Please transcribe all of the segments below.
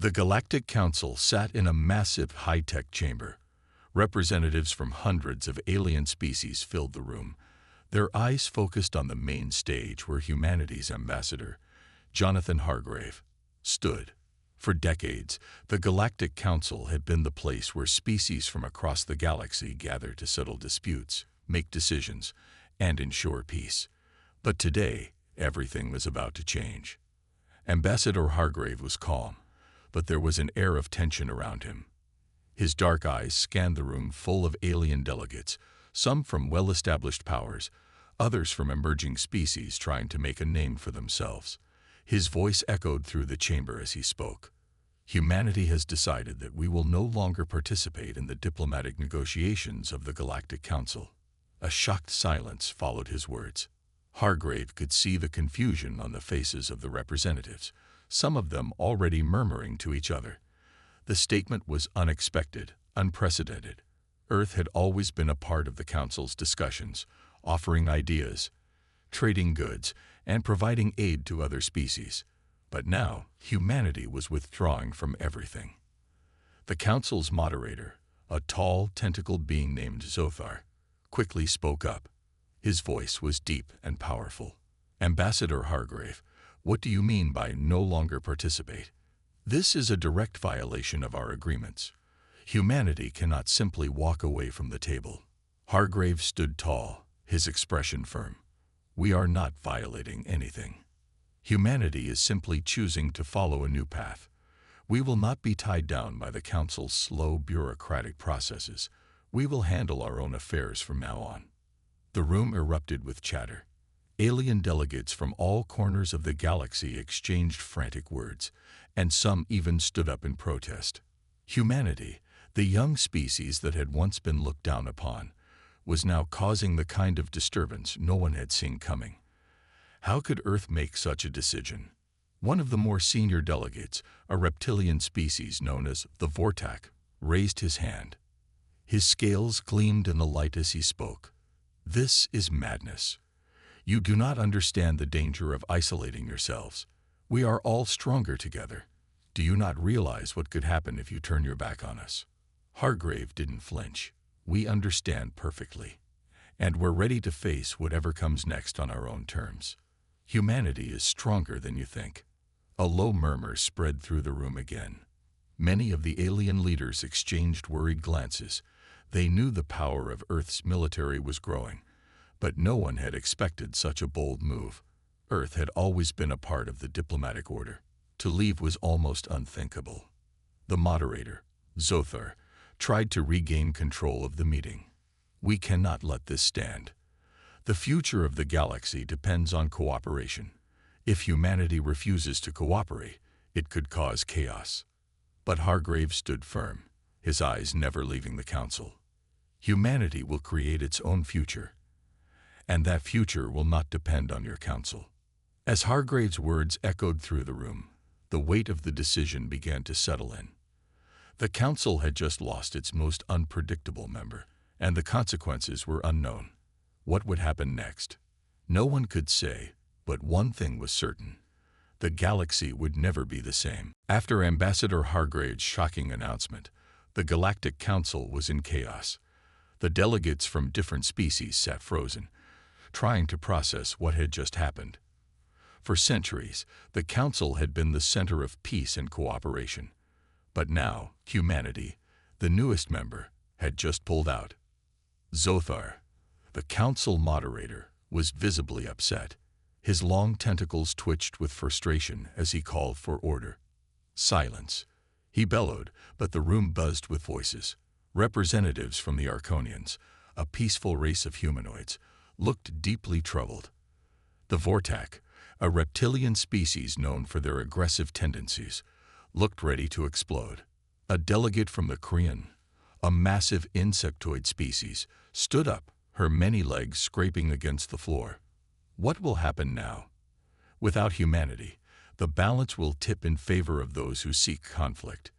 The Galactic Council sat in a massive high-tech chamber. Representatives from hundreds of alien species filled the room, their eyes focused on the main stage where humanity's ambassador, Jonathan Hargrave, stood. For decades, the Galactic Council had been the place where species from across the galaxy gathered to settle disputes, make decisions, and ensure peace. But today, everything was about to change. Ambassador Hargrave was calm, but there was an air of tension around him. His dark eyes scanned the room full of alien delegates, some from well-established powers, others from emerging species trying to make a name for themselves. His voice echoed through the chamber as he spoke. Humanity has decided that we will no longer participate in the diplomatic negotiations of the Galactic Council. A shocked silence followed his words. Hargrave could see the confusion on the faces of the representatives, some of them already murmuring to each other. The statement was unexpected, unprecedented. Earth had always been a part of the Council's discussions, offering ideas, trading goods, and providing aid to other species. But now, humanity was withdrawing from everything. The Council's moderator, a tall, tentacled being named Zothar, quickly spoke up. His voice was deep and powerful. Ambassador Hargrave, what do you mean by no longer participate? This is a direct violation of our agreements. Humanity cannot simply walk away from the table. Hargrave stood tall, his expression firm. We are not violating anything. Humanity is simply choosing to follow a new path. We will not be tied down by the Council's slow bureaucratic processes. We will handle our own affairs from now on. The room erupted with chatter. Alien delegates from all corners of the galaxy exchanged frantic words, and some even stood up in protest. Humanity, the young species that had once been looked down upon, was now causing the kind of disturbance no one had seen coming. How could Earth make such a decision? One of the more senior delegates, a reptilian species known as the Vortak, raised his hand. His scales gleamed in the light as he spoke. This is madness. You do not understand the danger of isolating yourselves. We are all stronger together. Do you not realize what could happen if you turn your back on us? Hargrave didn't flinch. We understand perfectly, and we're ready to face whatever comes next on our own terms. Humanity is stronger than you think. A low murmur spread through the room again. Many of the alien leaders exchanged worried glances. They knew the power of Earth's military was growing, but no one had expected such a bold move. Earth had always been a part of the diplomatic order. To leave was almost unthinkable. The moderator, Zothar, tried to regain control of the meeting. We cannot let this stand. The future of the galaxy depends on cooperation. If humanity refuses to cooperate, it could cause chaos. But Hargrave stood firm, his eyes never leaving the Council. Humanity will create its own future, and that future will not depend on your Council. As Hargrave's words echoed through the room, the weight of the decision began to settle in. The Council had just lost its most unpredictable member, and the consequences were unknown. What would happen next? No one could say, but one thing was certain. The galaxy would never be the same. After Ambassador Hargrave's shocking announcement, the Galactic Council was in chaos. The delegates from different species sat frozen, trying to process what had just happened. For centuries, the Council had been the center of peace and cooperation. But now, humanity, the newest member, had just pulled out. Zothar, the Council moderator, was visibly upset. His long tentacles twitched with frustration as he called for order. Silence, he bellowed, but the room buzzed with voices. Representatives from the Arconians, a peaceful race of humanoids, looked deeply troubled. The Vortak, a reptilian species known for their aggressive tendencies, looked ready to explode. A delegate from the Kryn, a massive insectoid species, stood up, her many legs scraping against the floor. What will happen now? Without humanity, the balance will tip in favor of those who seek conflict.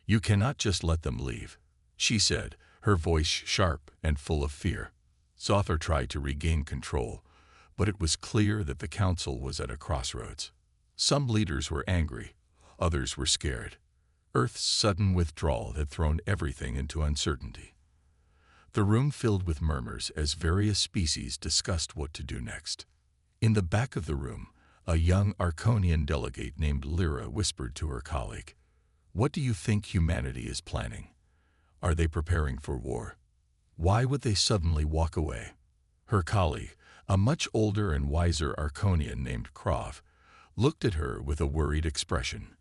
You cannot just let them leave, she said, her voice sharp and full of fear. Zothar tried to regain control, but it was clear that the Council was at a crossroads. Some leaders were angry, others were scared. Earth's sudden withdrawal had thrown everything into uncertainty. The room filled with murmurs as various species discussed what to do next. In the back of the room, a young Arconian delegate named Lyra whispered to her colleague, "What do you think humanity is planning? Are they preparing for war? Why would they suddenly walk away?" Her colleague, a much older and wiser Arconian named Krov, looked at her with a worried expression.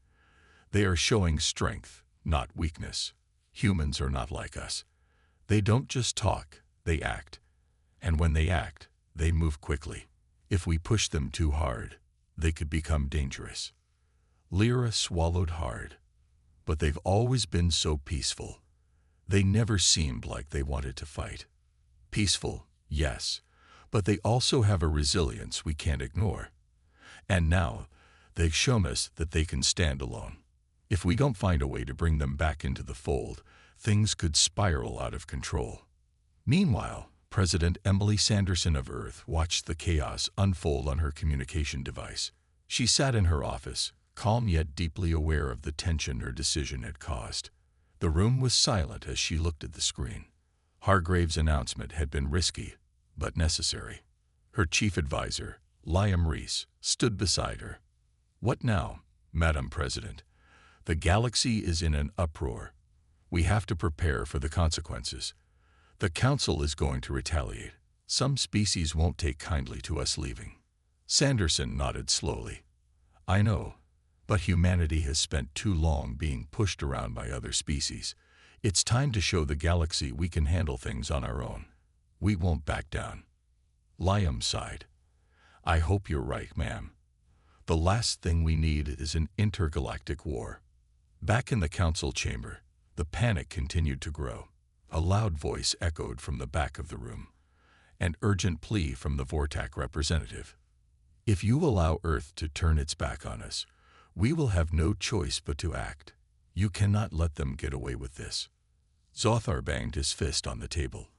"They are showing strength, not weakness. Humans are not like us. They don't just talk, they act. And when they act, they move quickly. If we push them too hard, they could become dangerous." Lyra swallowed hard. "But they've always been so peaceful. They never seemed like they wanted to fight." "Peaceful, yes, but they also have a resilience we can't ignore. And now, they've shown us that they can stand alone. If we don't find a way to bring them back into the fold, things could spiral out of control." Meanwhile, President Emily Sanderson of Earth watched the chaos unfold on her communication device. She sat in her office, calm yet deeply aware of the tension her decision had caused. The room was silent as she looked at the screen. Hargrave's announcement had been risky, but necessary. Her chief advisor, Liam Reese, stood beside her. "What now, Madam President? The galaxy is in an uproar. We have to prepare for the consequences. The Council is going to retaliate. Some species won't take kindly to us leaving." Sanderson nodded slowly. "I know, but humanity has spent too long being pushed around by other species. It's time to show the galaxy we can handle things on our own. We won't back down." Liam sighed. "I hope you're right, ma'am. The last thing we need is an intergalactic war." Back in the council chamber, the panic continued to grow. A loud voice echoed from the back of the room, an urgent plea from the Vortac representative. "If you allow Earth to turn its back on us, we will have no choice but to act. You cannot let them get away with this." Zothar banged his fist on the table.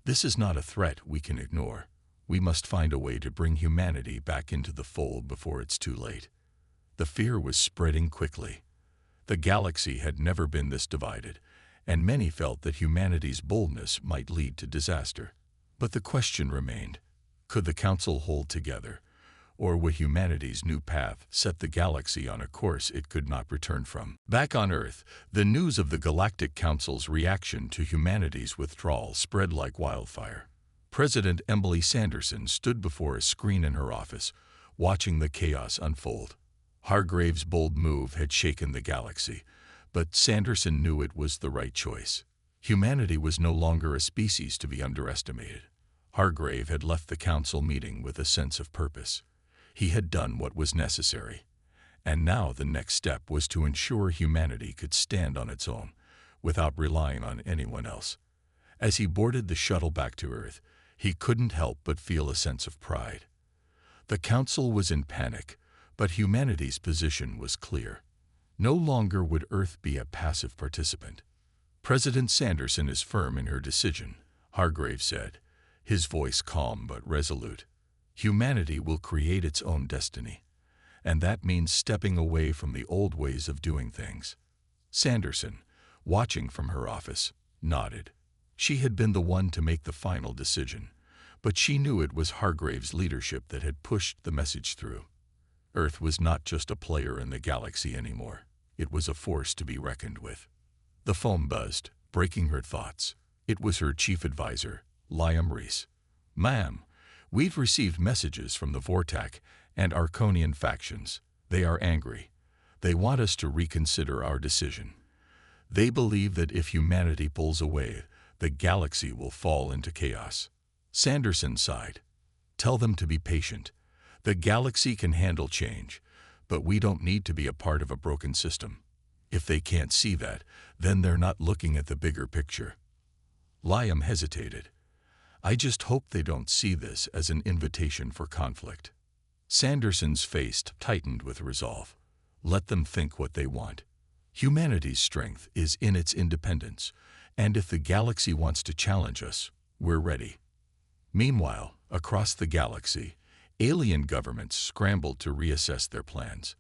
"This is not a threat we can ignore. We must find a way to bring humanity back into the fold before it's too late." The fear was spreading quickly. The galaxy had never been this divided, and many felt that humanity's boldness might lead to disaster. But the question remained, could the Council hold together, or would humanity's new path set the galaxy on a course it could not return from? Back on Earth, the news of the Galactic Council's reaction to humanity's withdrawal spread like wildfire. President Emily Sanderson stood before a screen in her office, watching the chaos unfold. Hargrave's bold move had shaken the galaxy, but Sanderson knew it was the right choice. Humanity was no longer a species to be underestimated. Hargrave had left the council meeting with a sense of purpose. He had done what was necessary, and now the next step was to ensure humanity could stand on its own, without relying on anyone else. As he boarded the shuttle back to Earth, he couldn't help but feel a sense of pride. The council was in panic, but humanity's position was clear. No longer would Earth be a passive participant. "President Sanderson is firm in her decision," Hargrave said, his voice calm but resolute. "Humanity will create its own destiny, and that means stepping away from the old ways of doing things." Sanderson, watching from her office, nodded. She had been the one to make the final decision, but she knew it was Hargrave's leadership that had pushed the message through. Earth was not just a player in the galaxy anymore. It was a force to be reckoned with. The phone buzzed, breaking her thoughts. It was her chief advisor, Liam Reese. "Ma'am, we've received messages from the Vortac and Arconian factions. They are angry. They want us to reconsider our decision. They believe that if humanity pulls away, the galaxy will fall into chaos." Sanderson sighed. "Tell them to be patient. The galaxy can handle change, but we don't need to be a part of a broken system. If they can't see that, then they're not looking at the bigger picture." Liam hesitated. "I just hope they don't see this as an invitation for conflict." Sanderson's face tightened with resolve. "Let them think what they want. Humanity's strength is in its independence, and if the galaxy wants to challenge us, we're ready." Meanwhile, across the galaxy, alien governments scrambled to reassess their plans.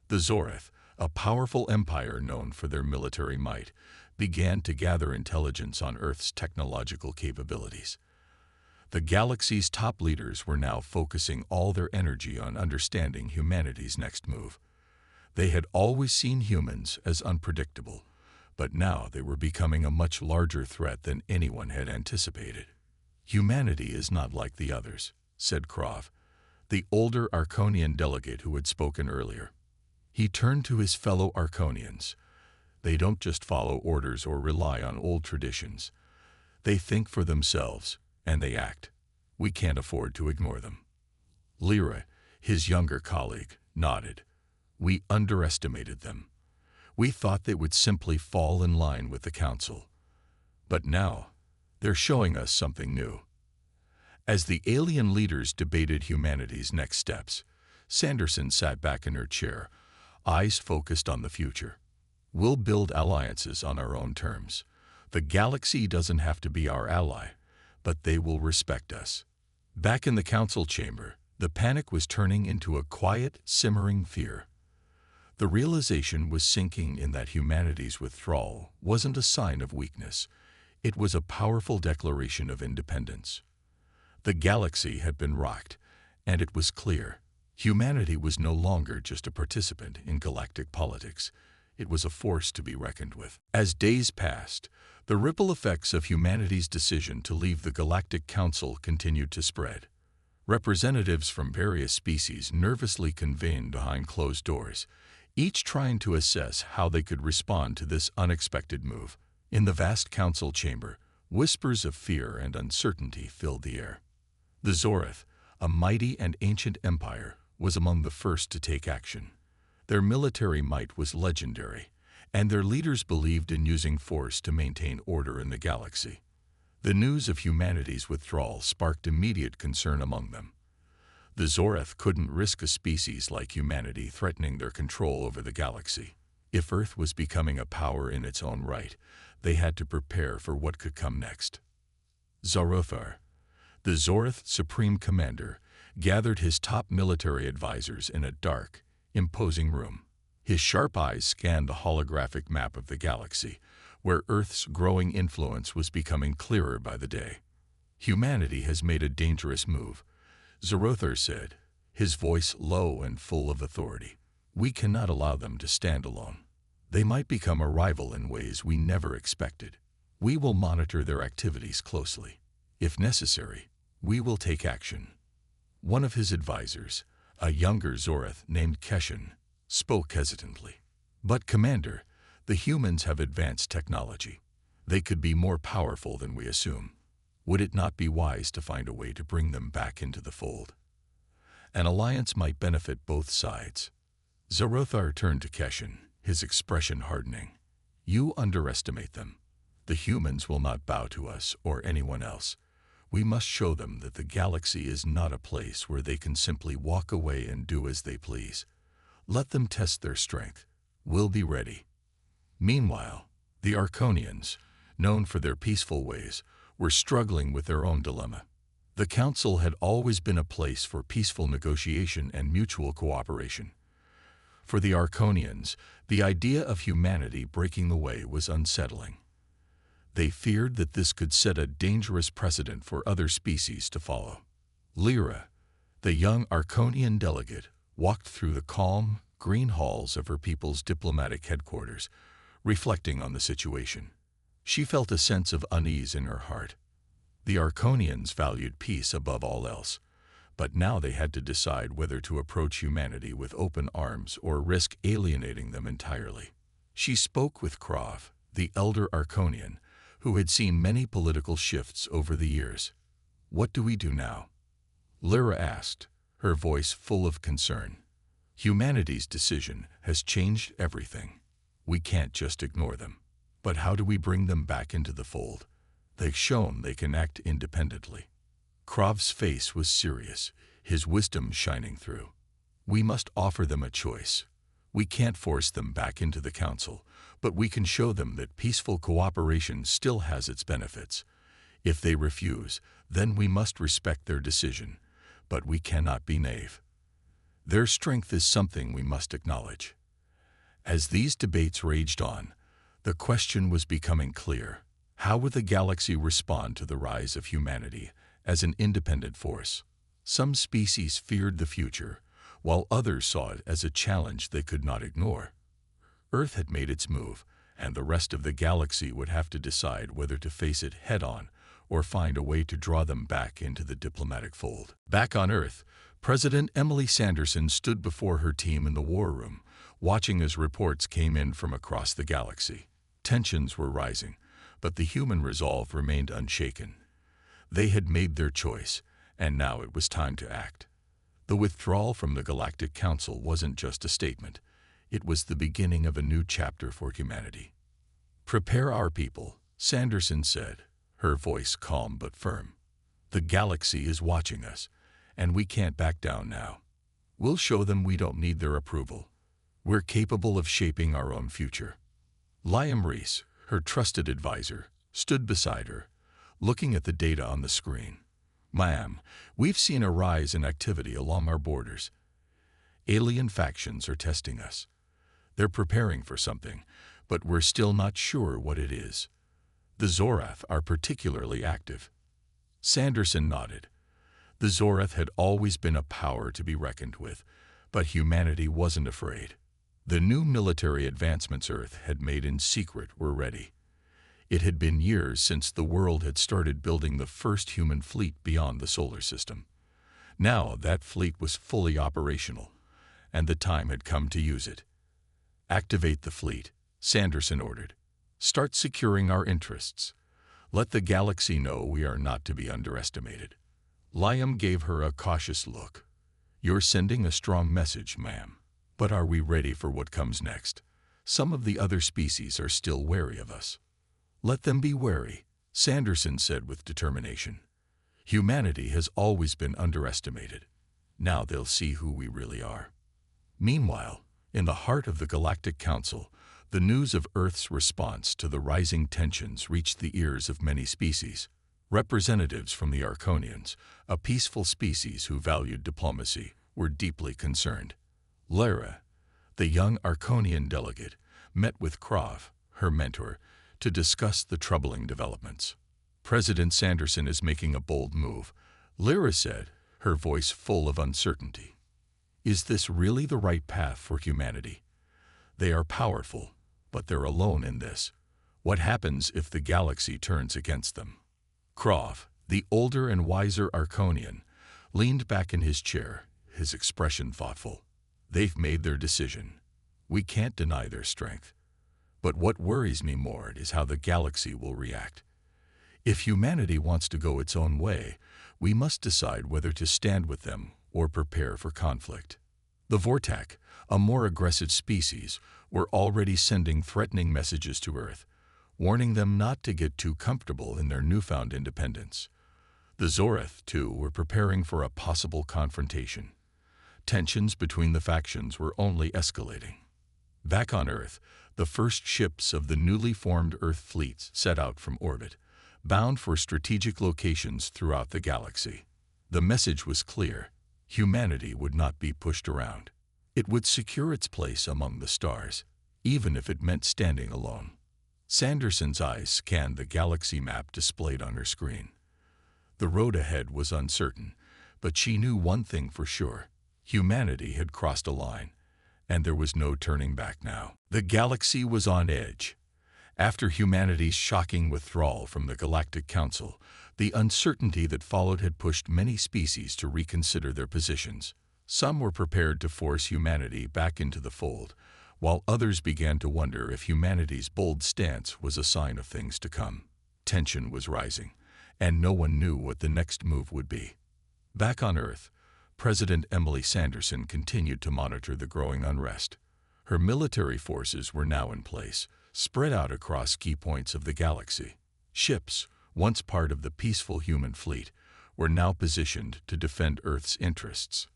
The Zorath, a powerful empire known for their military might, began to gather intelligence on Earth's technological capabilities. The galaxy's top leaders were now focusing all their energy on understanding humanity's next move. They had always seen humans as unpredictable, but now they were becoming a much larger threat than anyone had anticipated. "Humanity is not like the others," said Krov, the older Arconian delegate who had spoken earlier. He turned to his fellow Arconians. "They don't just follow orders or rely on old traditions. They think for themselves, and they act. We can't afford to ignore them." Lyra, his younger colleague, nodded. "We underestimated them. We thought they would simply fall in line with the Council. But now, they're showing us something new." As the alien leaders debated humanity's next steps, Sanderson sat back in her chair, eyes focused on the future. "We'll build alliances on our own terms. The galaxy doesn't have to be our ally, but they will respect us." Back in the council chamber, the panic was turning into a quiet, simmering fear. The realization was sinking in that humanity's withdrawal wasn't a sign of weakness. It was a powerful declaration of independence. The galaxy had been rocked, and it was clear. Humanity was no longer just a participant in galactic politics. It was a force to be reckoned with. As days passed, the ripple effects of humanity's decision to leave the Galactic Council continued to spread. Representatives from various species nervously convened behind closed doors, each trying to assess how they could respond to this unexpected move. In the vast council chamber, whispers of fear and uncertainty filled the air. The Zoreth, a mighty and ancient empire, was among the first to take action. Their military might was legendary, and their leaders believed in using force to maintain order in the galaxy. The news of humanity's withdrawal sparked immediate concern among them. The Zoreth couldn't risk a species like humanity threatening their control over the galaxy. If Earth was becoming a power in its own right, they had to prepare for what could come next. Zarothar, the Zoreth Supreme Commander, gathered his top military advisors in a dark, imposing room. His sharp eyes scanned the holographic map of the galaxy, where Earth's growing influence was becoming clearer by the day. "Humanity has made a dangerous move," Zarothar said, his voice low and full of authority. "We cannot allow them to stand alone. They might become a rival in ways we never expected. We will monitor their activities closely. If necessary, we will take action." One of his advisors, a younger Zoreth named Keshin, spoke hesitantly. "But Commander, the humans have advanced technology. They could be more powerful than we assume. Would it not be wise to find a way to bring them back into the fold? An alliance might benefit both sides." Zarothar turned to Keshin, his expression hardening. "You underestimate them. The humans will not bow to us or anyone else. We must show them that the galaxy is not a place where they can simply walk away and do as they please. Let them test their strength. We'll be ready." Meanwhile, the Arconians, known for their peaceful ways, were struggling with their own dilemma. The Council had always been a place for peaceful negotiation and mutual cooperation. For the Arconians, the idea of humanity breaking the way was unsettling. They feared that this could set a dangerous precedent for other species to follow. Lyra, the young Arconian delegate, walked through the calm, green halls of her people's diplomatic headquarters, reflecting on the situation. She felt a sense of unease in her heart. The Arconians valued peace above all else, but now they had to decide whether to approach humanity with open arms or risk alienating them entirely. She spoke with Krov, the elder Arconian, who had seen many political shifts over the years. "What do we do now?" Lyra asked, her voice full of concern. "Humanity's decision has changed everything. We can't just ignore them. But how do we bring them back into the fold? They've shown they can act independently." Krov's face was serious, his wisdom shining through. "We must offer them a choice. We can't force them back into the Council, but we can show them that peaceful cooperation still has its benefits. If they refuse, then we must respect their decision, but we cannot be naive. Their strength is something we must acknowledge." As these debates raged on, the question was becoming clear. How would the galaxy respond to the rise of humanity as an independent force? Some species feared the future, while others saw it as a challenge they could not ignore. Earth had made its move, and the rest of the galaxy would have to decide whether to face it head-on or find a way to draw them back into the diplomatic fold. Back on Earth, President Emily Sanderson stood before her team in the war room, watching as reports came in from across the galaxy. Tensions were rising, but the human resolve remained unshaken. They had made their choice, and now it was time to act. The withdrawal from the Galactic Council wasn't just a statement. It was the beginning of a new chapter for humanity. "Prepare our people," Sanderson said, her voice calm but firm. "The galaxy is watching us, and we can't back down now. We'll show them we don't need their approval. We're capable of shaping our own future." Liam Reese, her trusted advisor, stood beside her, looking at the data on the screen. "Ma'am, we've seen a rise in activity along our borders. Alien factions are testing us. They're preparing for something, but we're still not sure what it is. The Zorath are particularly active." Sanderson nodded. The Zorath had always been a power to be reckoned with, but humanity wasn't afraid. The new military advancements Earth had made in secret were ready. It had been years since the world had started building the first human fleet beyond the solar system. Now that fleet was fully operational, and the time had come to use it. "Activate the fleet," Sanderson ordered. "Start securing our interests. Let the galaxy know we are not to be underestimated." Liam gave her a cautious look. "You're sending a strong message, ma'am. But are we ready for what comes next? Some of the other species are still wary of us." "Let them be wary," Sanderson said with determination. "Humanity has always been underestimated. Now they'll see who we really are." Meanwhile, in the heart of the Galactic Council, the news of Earth's response to the rising tensions reached the ears of many species. Representatives from the Arconians, a peaceful species who valued diplomacy, were deeply concerned. Lara, the young Arconian delegate, met with Krav, her mentor, to discuss the troubling developments. "President Sanderson is making a bold move," Lara said, her voice full of uncertainty. "Is this really the right path for humanity? They are powerful, but they're alone in this. What happens if the galaxy turns against them?" Krav, the older and wiser Arconian, leaned back in his chair, his expression thoughtful. "They've made their decision. We can't deny their strength. But what worries me more is how the galaxy will react. If humanity wants to go its own way, we must decide whether to stand with them or prepare for conflict." The Vortak, a more aggressive species, were already sending threatening messages to Earth, warning them not to get too comfortable in their newfound independence. The Zorath, too, were preparing for a possible confrontation. Tensions between the factions were only escalating. Back on Earth, the first ships of the newly formed Earth fleets set out from orbit, bound for strategic locations throughout the galaxy. The message was clear: humanity would not be pushed around. It would secure its place among the stars, even if it meant standing alone. Sanderson's eyes scanned the galaxy map displayed on her screen. The road ahead was uncertain, but she knew one thing for sure: humanity had crossed a line, and there was no turning back now. The galaxy was on edge. After humanity's shocking withdrawal from the Galactic Council, the uncertainty that followed had pushed many species to reconsider their positions. Some were prepared to force humanity back into the fold, while others began to wonder if humanity's bold stance was a sign of things to come. Tension was rising, and no one knew what the next move would be. Back on Earth, President Emily Sanderson continued to monitor the growing unrest. Her military forces were now in place, spread out across key points of the galaxy. Ships, once part of the peaceful human fleet, were now positioned to defend Earth's interests.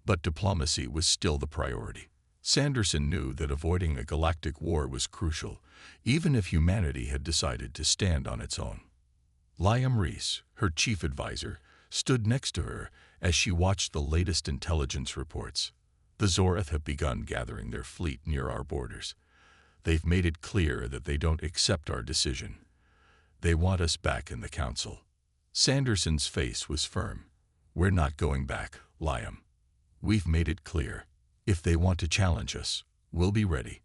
But diplomacy was still the priority. Sanderson knew that avoiding a galactic war was crucial, even if humanity had decided to stand on its own. Liam Reese, her chief advisor, stood next to her as she watched the latest intelligence reports. The Zorath have begun gathering their fleet near our borders. They've made it clear that they don't accept our decision. They want us back in the council. Sanderson's face was firm. We're not going back, Liam. We've made it clear. If they want to challenge us, we'll be ready.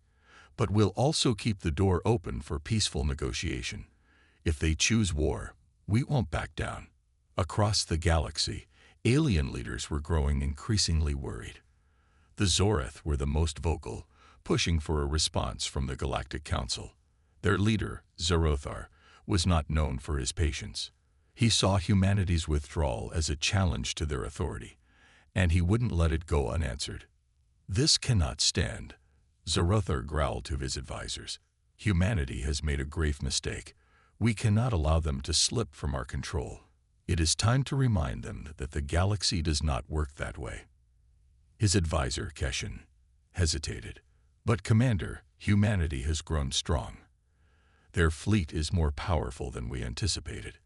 But we'll also keep the door open for peaceful negotiation. If they choose war, we won't back down. Across the galaxy, alien leaders were growing increasingly worried. The Zorath were the most vocal, pushing for a response from the Galactic Council. Their leader, Zerothar, was not known for his patience. He saw humanity's withdrawal as a challenge to their authority, and he wouldn't let it go unanswered. This cannot stand, Zerothar growled to his advisors. Humanity has made a grave mistake. We cannot allow them to slip from our control. It is time to remind them that the galaxy does not work that way. His advisor, Keshin, hesitated. But Commander, humanity has grown strong. Their fleet is more powerful than we anticipated.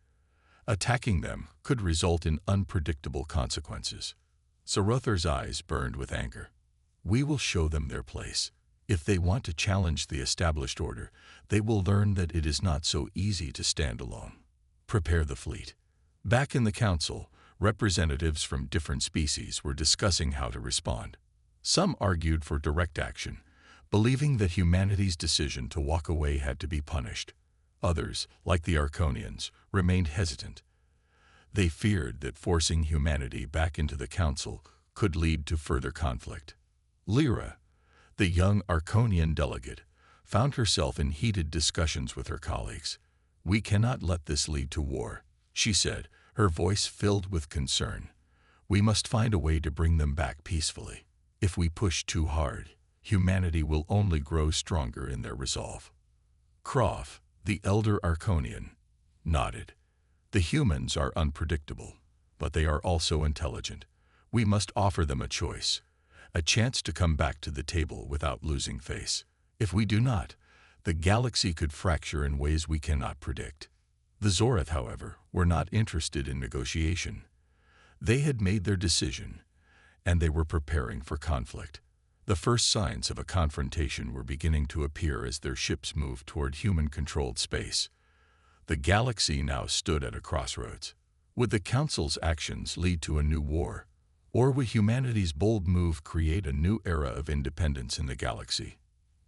Attacking them could result in unpredictable consequences. Zerothar's eyes burned with anger. We will show them their place. If they want to challenge the established order, they will learn that it is not so easy to stand alone. Prepare the fleet. Back in the council, representatives from different species were discussing how to respond. Some argued for direct action, believing that humanity's decision to walk away had to be punished. Others, like the Arconians, remained hesitant. They feared that forcing humanity back into the council could lead to further conflict. Lyra, the young Arconian delegate, found herself in heated discussions with her colleagues. We cannot let this lead to war, she said, her voice filled with concern. We must find a way to bring them back peacefully. If we push too hard, humanity will only grow stronger in their resolve. Croft, the elder Arconian, nodded. The humans are unpredictable, but they are also intelligent. We must offer them a choice, a chance to come back to the table without losing face. If we do not, the galaxy could fracture in ways we cannot predict. The Zorath, however, were not interested in negotiation. They had made their decision, and they were preparing for conflict. The first signs of a confrontation were beginning to appear as their ships moved toward human-controlled space. The galaxy now stood at a crossroads. Would the Council's actions lead to a new war, or would humanity's bold move create a new era of independence in the galaxy?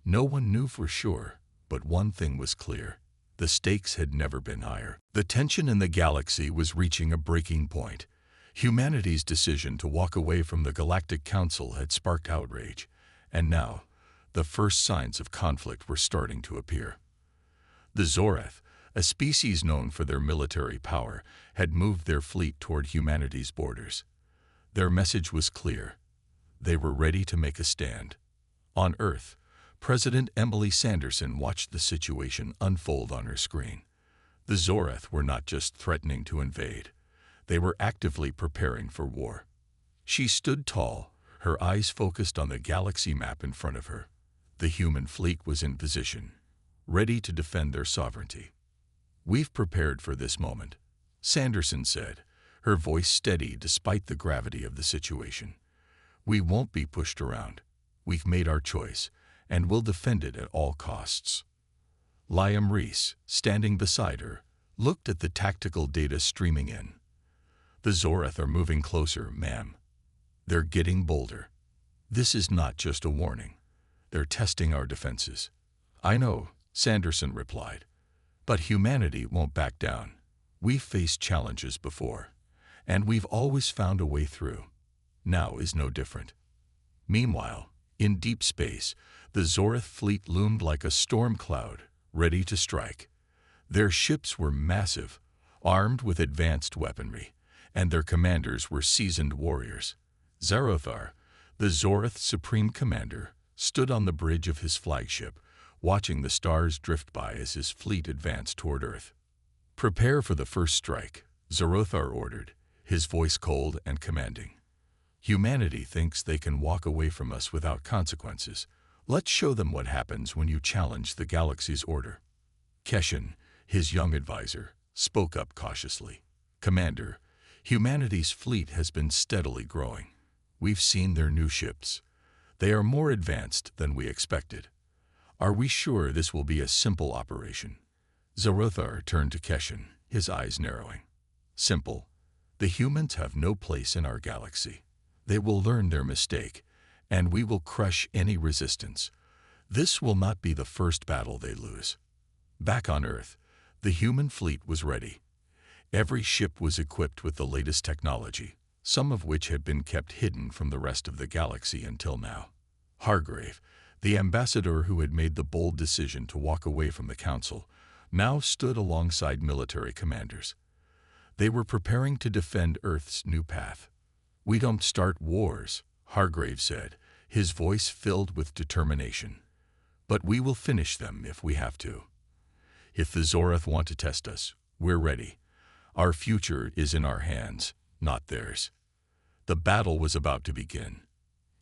No one knew for sure, but one thing was clear. The stakes had never been higher. The tension in the galaxy was reaching a breaking point. Humanity's decision to walk away from the Galactic Council had sparked outrage, and now, the first signs of conflict were starting to appear. The Zorath, a species known for their military power, had moved their fleet toward humanity's borders. Their message was clear. They were ready to make a stand. On Earth, President Emily Sanderson watched the situation unfold on her screen. The Zorath were not just threatening to invade. They were actively preparing for war. She stood tall, her eyes focused on the galaxy map in front of her. The human fleet was in position, ready to defend their sovereignty. We've prepared for this moment, Sanderson said, her voice steady despite the gravity of the situation. We won't be pushed around. We've made our choice, and we'll defend it at all costs. Liam Reese, standing beside her, looked at the tactical data streaming in. The Zorath are moving closer, ma'am. They're getting bolder. This is not just a warning. They're testing our defenses. I know, Sanderson replied. But humanity won't back down. We've faced challenges before, and we've always found a way through. Now is no different. Meanwhile, in deep space, the Zorath fleet loomed like a storm cloud, ready to strike. Their ships were massive, armed with advanced weaponry, and their commanders were seasoned warriors. Zerothar, the Zorath's supreme commander, stood on the bridge of his flagship, watching the stars drift by as his fleet advanced toward Earth. Prepare for the first strike, Zerothar ordered, his voice cold and commanding. Humanity thinks they can walk away from us without consequences. Let's show them what happens when you challenge the galaxy's order. Keshin, his young advisor, spoke up cautiously. Commander, humanity's fleet has been steadily growing. We've seen their new ships. They are more advanced than we expected. Are we sure this will be a simple operation? Zorothar turned to Keshin, his eyes narrowing. Simple. The humans have no place in our galaxy. They will learn their mistake, and we will crush any resistance. This will not be the first battle they lose. Back on Earth, the human fleet was ready. Every ship was equipped with the latest technology, some of which had been kept hidden from the rest of the galaxy until now. Hargrave, the ambassador who had made the bold decision to walk away from the Council, now stood alongside military commanders. They were preparing to defend Earth's new path. "We don't start wars," Hargrave said, his voice filled with determination. "But we will finish them if we have to. If the Zoroth want to test us, we're ready. Our future is in our hands, not theirs." The battle was about to begin.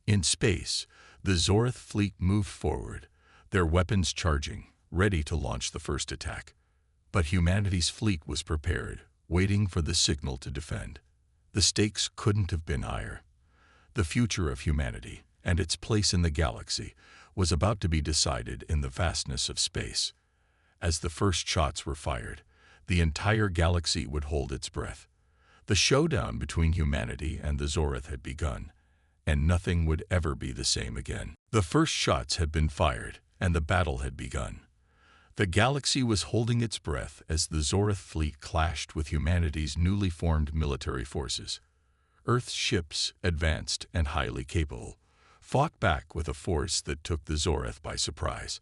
In space, the Zoroth fleet moved forward, their weapons charging, ready to launch the first attack. But humanity's fleet was prepared, waiting for the signal to defend. The stakes couldn't have been higher. The future of humanity and its place in the galaxy was about to be decided in the vastness of space. As the first shots were fired, the entire galaxy would hold its breath. The showdown between humanity and the Zoroth had begun, and nothing would ever be the same again. The first shots had been fired, and the battle had begun. The galaxy was holding its breath as the Zoroth fleet clashed with humanity's newly formed military forces. Earth's ships, advanced and highly capable, fought back with a force that took the Zoroth by surprise.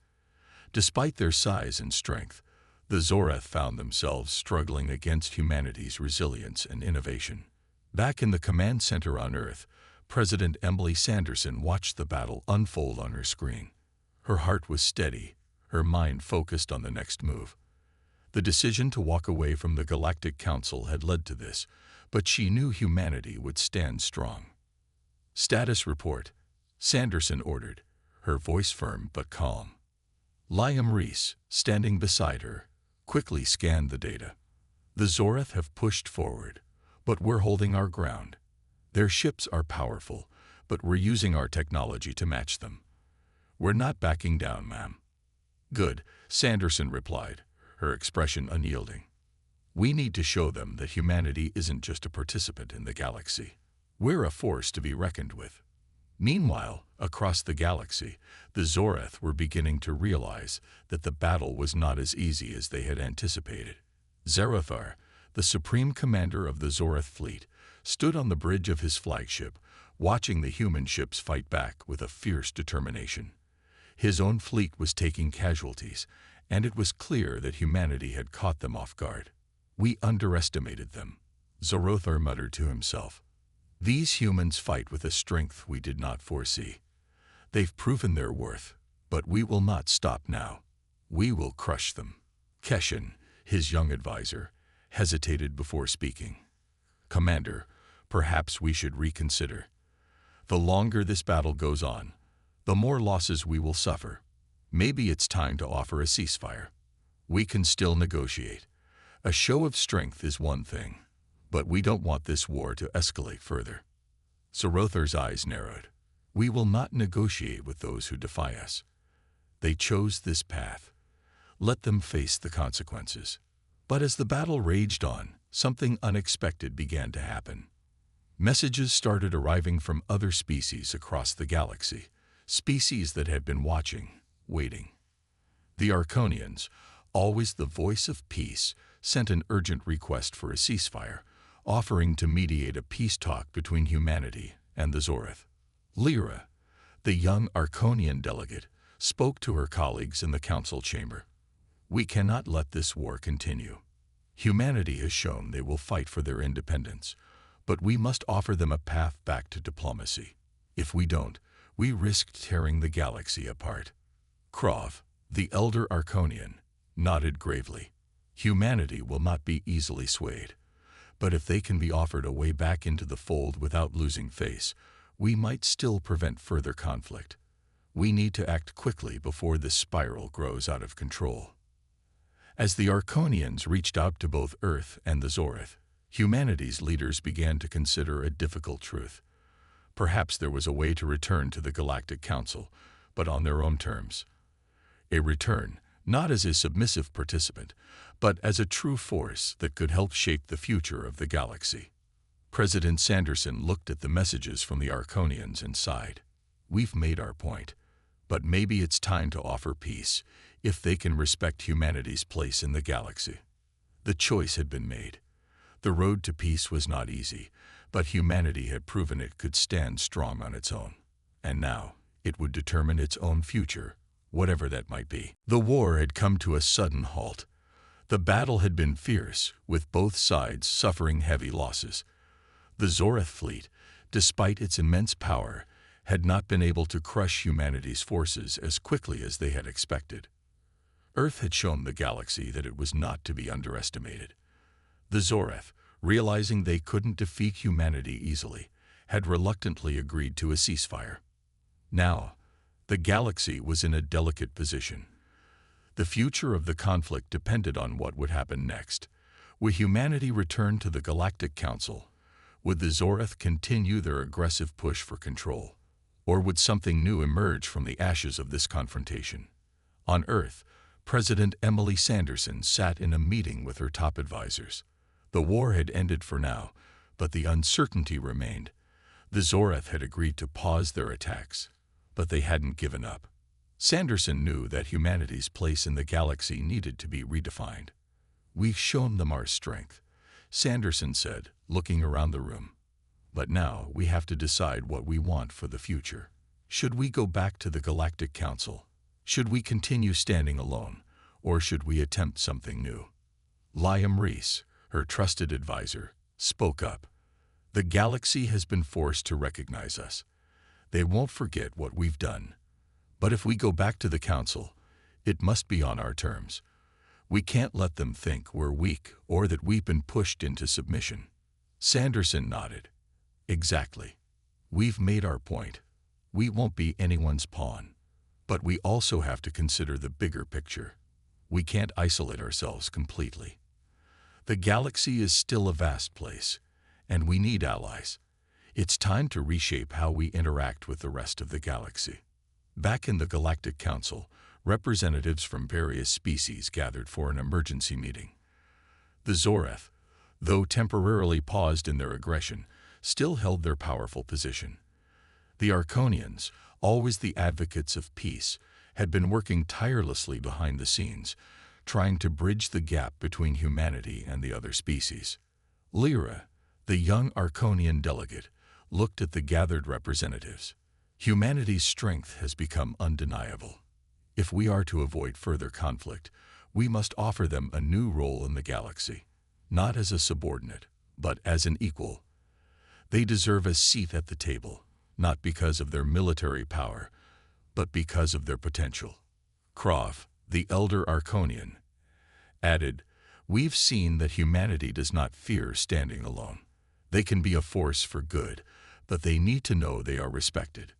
Despite their size and strength, the Zoroth found themselves struggling against humanity's resilience and innovation. Back in the command center on Earth, President Emily Sanderson watched the battle unfold on her screen. Her heart was steady, her mind focused on the next move. The decision to walk away from the Galactic Council had led to this, but she knew humanity would stand strong. "Status report," Sanderson ordered, her voice firm but calm. Liam Reese, standing beside her, quickly scanned the data. "The Zoroth have pushed forward, but we're holding our ground. Their ships are powerful, but we're using our technology to match them. We're not backing down, ma'am." "Good," Sanderson replied, her expression unyielding. "We need to show them that humanity isn't just a participant in the galaxy. We're a force to be reckoned with." Meanwhile, across the galaxy, the Zoroth were beginning to realize that the battle was not as easy as they had anticipated. Zorothar, the supreme commander of the Zoroth fleet, stood on the bridge of his flagship, watching the human ships fight back with a fierce determination. His own fleet was taking casualties, and it was clear that humanity had caught them off guard. "We underestimated them," Zorothar muttered to himself. "These humans fight with a strength we did not foresee. They've proven their worth, but we will not stop now. We will crush them." Keshin, his young advisor, hesitated before speaking. "Commander, perhaps we should reconsider. The longer this battle goes on, the more losses we will suffer. Maybe it's time to offer a ceasefire. We can still negotiate. A show of strength is one thing, but we don't want this war to escalate further." Zorothar's eyes narrowed. "We will not negotiate with those who defy us. They chose this path. Let them face the consequences." But as the battle raged on, something unexpected began to happen. Messages started arriving from other species across the galaxy, species that had been watching, waiting. The Arconians, always the voice of peace, sent an urgent request for a ceasefire, offering to mediate a peace talk between humanity and the Zoroth. Lyra, the young Arconian delegate, spoke to her colleagues in the council chamber. "We cannot let this war continue. Humanity has shown they will fight for their independence, but we must offer them a path back to diplomacy. If we don't, we risk tearing the galaxy apart." Krov, the elder Arconian, nodded gravely. "Humanity will not be easily swayed, but if they can be offered a way back into the fold without losing face, we might still prevent further conflict. We need to act quickly before this spiral grows out of control." As the Arconians reached out to both Earth and the Zoroth, humanity's leaders began to consider a difficult truth. Perhaps there was a way to return to the Galactic Council, but on their own terms. A return, not as a submissive participant, but as a true force that could help shape the future of the galaxy. President Sanderson looked at the messages from the Arconians and sighed. We've made our point, but maybe it's time to offer peace if they can respect humanity's place in the galaxy. The choice had been made. The road to peace was not easy, but humanity had proven it could stand strong on its own. And now, it would determine its own future, whatever that might be. The war had come to a sudden halt. The battle had been fierce, with both sides suffering heavy losses. The Zoreth fleet, despite its immense power, had not been able to crush humanity's forces as quickly as they had expected. Earth had shown the galaxy that it was not to be underestimated. The Zoreth, realizing they couldn't defeat humanity easily, had reluctantly agreed to a ceasefire. Now, the galaxy was in a delicate position. The future of the conflict depended on what would happen next. Would humanity return to the Galactic Council? Would the Zoreth continue their aggressive push for control? Or would something new emerge from the ashes of this confrontation? On Earth, President Emily Sanderson sat in a meeting with her top advisors. The war had ended for now, but the uncertainty remained. The Zoreth had agreed to pause their attacks, but they hadn't given up. Sanderson knew that humanity's place in the galaxy needed to be redefined. We've shown them our strength, Sanderson said, looking around the room. But now we have to decide what we want for the future. Should we go back to the Galactic Council? Should we continue standing alone, or should we attempt something new? Liam Reese, her trusted advisor, spoke up. The galaxy has been forced to recognize us. They won't forget what we've done. But if we go back to the Council, it must be on our terms. We can't let them think we're weak or that we've been pushed into submission. Sanderson nodded. Exactly. We've made our point. We won't be anyone's pawn. But we also have to consider the bigger picture. We can't isolate ourselves completely. The galaxy is still a vast place, and we need allies. It's time to reshape how we interact with the rest of the galaxy. Back in the Galactic Council, representatives from various species gathered for an emergency meeting. The Zoreth, though temporarily paused in their aggression, still held their powerful position. The Arconians, always the advocates of peace, had been working tirelessly behind the scenes, trying to bridge the gap between humanity and the other species. Lyra, the young Arconian delegate, looked at the gathered representatives. Humanity's strength has become undeniable. If we are to avoid further conflict, we must offer them a new role in the galaxy, not as a subordinate, but as an equal. They deserve a seat at the table, not because of their military power, but because of their potential. Croft, the elder Arconian, added, "We've seen that humanity does not fear standing alone. They can be a force for good, but they need to know they are respected.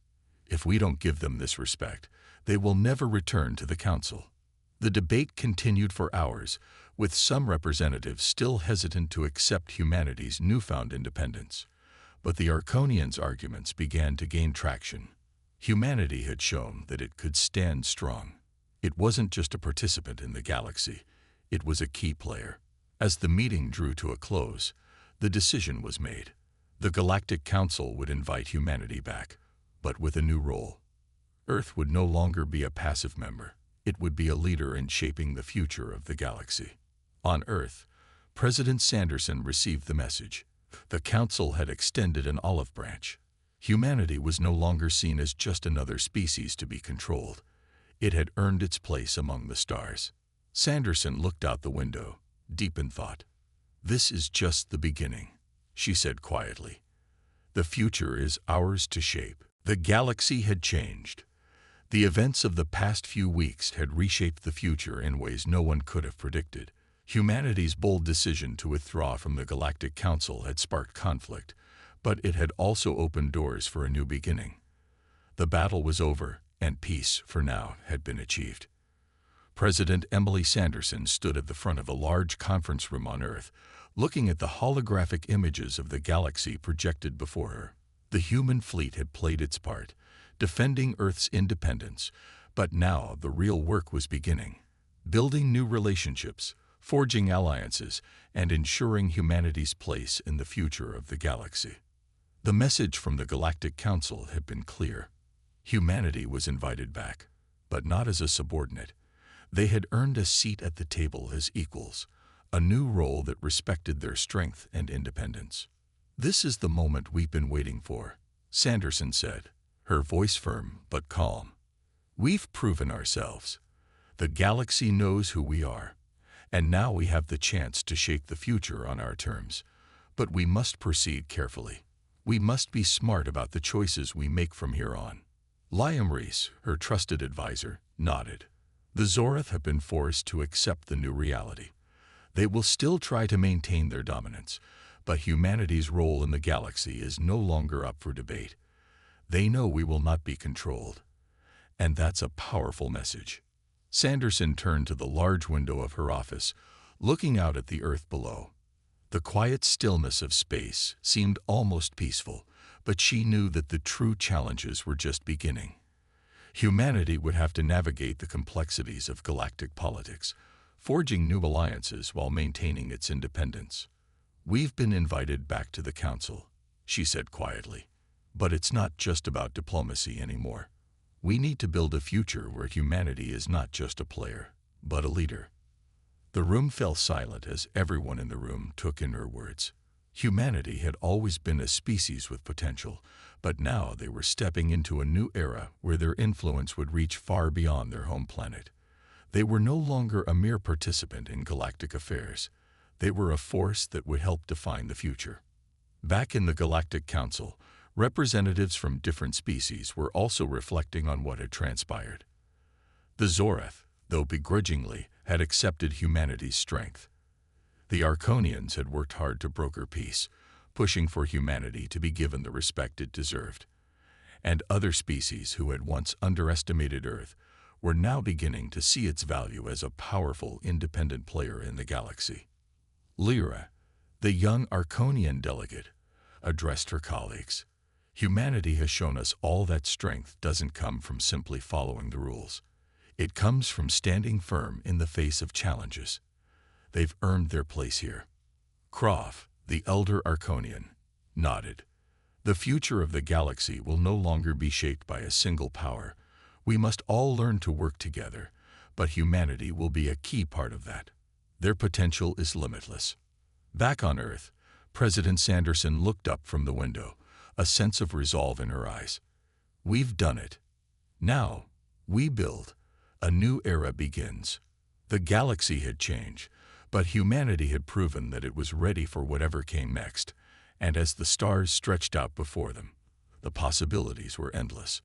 If we don't give them this respect, they will never return to the Council." The debate continued for hours, with some representatives still hesitant to accept humanity's newfound independence. But the Arconians' arguments began to gain traction. Humanity had shown that it could stand strong. It wasn't just a participant in the galaxy, it was a key player. As the meeting drew to a close, the decision was made. The Galactic Council would invite humanity back, but with a new role. Earth would no longer be a passive member. It would be a leader in shaping the future of the galaxy. On Earth, President Sanderson received the message. The Council had extended an olive branch. Humanity was no longer seen as just another species to be controlled. It had earned its place among the stars. Sanderson looked out the window, deep in thought. "This is just the beginning," she said quietly. "The future is ours to shape." The galaxy had changed. The events of the past few weeks had reshaped the future in ways no one could have predicted. Humanity's bold decision to withdraw from the Galactic Council had sparked conflict, but it had also opened doors for a new beginning. The battle was over, and peace, for now, had been achieved. President Emily Sanderson stood at the front of a large conference room on Earth, looking at the holographic images of the galaxy projected before her. The human fleet had played its part, defending Earth's independence, but now the real work was beginning. Building new relationships, forging alliances, and ensuring humanity's place in the future of the galaxy. The message from the Galactic Council had been clear. Humanity was invited back, but not as a subordinate. They had earned a seat at the table as equals, a new role that respected their strength and independence. "This is the moment we've been waiting for," Sanderson said, her voice firm but calm. "We've proven ourselves. The galaxy knows who we are, and now we have the chance to shape the future on our terms. But we must proceed carefully. We must be smart about the choices we make from here on." Liam Reese, her trusted advisor, nodded. The Zorath have been forced to accept the new reality. They will still try to maintain their dominance, but humanity's role in the galaxy is no longer up for debate. They know we will not be controlled. And that's a powerful message. Sanderson turned to the large window of her office, looking out at the Earth below. The quiet stillness of space seemed almost peaceful, but she knew that the true challenges were just beginning. Humanity would have to navigate the complexities of galactic politics, forging new alliances while maintaining its independence. "We've been invited back to the Council," she said quietly. "But it's not just about diplomacy anymore. We need to build a future where humanity is not just a player, but a leader." The room fell silent as everyone in the room took in her words. Humanity had always been a species with potential, but now they were stepping into a new era where their influence would reach far beyond their home planet. They were no longer a mere participant in galactic affairs. They were a force that would help define the future. Back in the Galactic Council, representatives from different species were also reflecting on what had transpired. The Zorath, though begrudgingly, had accepted humanity's strength. The Arconians had worked hard to broker peace, pushing for humanity to be given the respect it deserved. And other species who had once underestimated Earth were now beginning to see its value as a powerful, independent player in the galaxy. Lyra, the young Arconian delegate, addressed her colleagues. "Humanity has shown us all that strength doesn't come from simply following the rules. It comes from standing firm in the face of challenges. They've earned their place here." Croft, the elder Arconian, nodded. "The future of the galaxy will no longer be shaped by a single power. We must all learn to work together, but humanity will be a key part of that. Their potential is limitless." Back on Earth, President Sanderson looked up from the window, a sense of resolve in her eyes. "We've done it. Now, we build. A new era begins." The galaxy had changed, but humanity had proven that it was ready for whatever came next, and as the stars stretched out before them, the possibilities were endless.